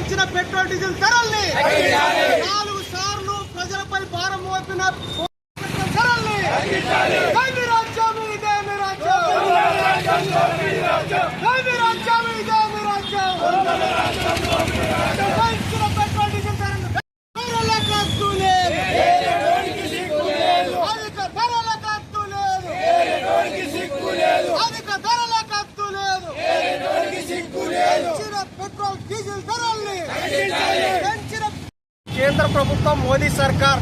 పెంచిన petrol diesel ధరల్ని 4 సార్లు ప్రజలపై భారం మోపిన ధరల్ని కేంద్ర ప్రభుత్వం మోదీ సర్కార్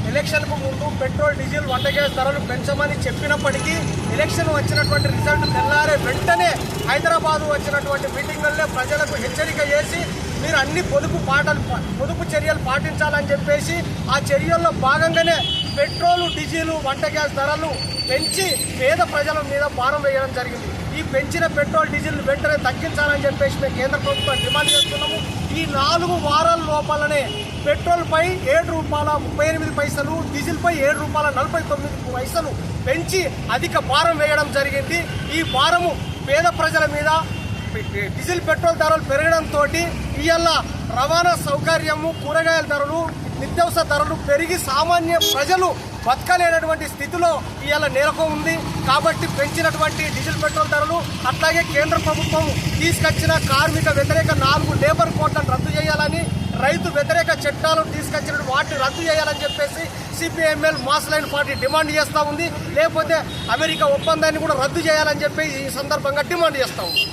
ఎలక్షన్ కు ముందు పెట్రోల్ డీజిల్ వంట గ్యాస్ ధరలు పెంచమని చెప్పినప్పటికీ ఎలక్షన్ వచ్చినటువంటి రిజల్ట్ తెల్లారే వెంటనే హైదరాబాద్ వచ్చినటువంటి మీటింగుల్లో ప్రజలకు హెచ్చరిక చేసి మీరు అన్ని పొదుపు చర్యలు పాటించాలని చెప్పేసి ఆ చర్యల్లో భాగంగానే పెట్రోల్ డీజిల్ వంట గ్యాస్ ధరలు పెంచి పేద ప్రజల మీద భారం వేయడం జరిగింది. ఈ పెంచిన పెట్రోల్ డీజిల్ వెంటనే తగ్గించాలని చెప్పేసి మేము కేంద్ర ప్రభుత్వం డిమాండ్ చేస్తున్నాము. ఈ 4 వారాల లోపలనే పెట్రోల్ పై ₹7.38, డీజిల్ పై ₹7.49 పెంచి అధిక భారం వేయడం జరిగింది. ఈ భారము పేద ప్రజల మీద డీజిల్ పెట్రోల్ ధరలు పెరగడంతో ఇవాళ రవాణా సౌకర్యము, కూరగాయల ధరలు, నిత్యావసర ధరలు పెరిగి సామాన్య ప్రజలు బతకలేనటువంటి స్థితిలో ఇవాళ నెలకొ ఉంది. కాబట్టి పెంచినటువంటి డీజిల్ పెట్రోల్ ధరలు, అట్లాగే కేంద్ర ప్రభుత్వం తీసుకొచ్చిన కార్మిక వ్యతిరేక 4 లేబర్ కోడ్లను రద్దు చేయాలని, రైతు వ్యతిరేక చట్టాలు తీసుకొచ్చిన వాటిని రద్దు చేయాలని చెప్పేసి CPML mass line party demand చేస్తూ ఉంది. లేకపోతే అమెరికా ఒప్పందాన్ని కూడా రద్దు చేయాలని చెప్పి ఈ సందర్భంగా డిమాండ్ చేస్తూ ఉంది.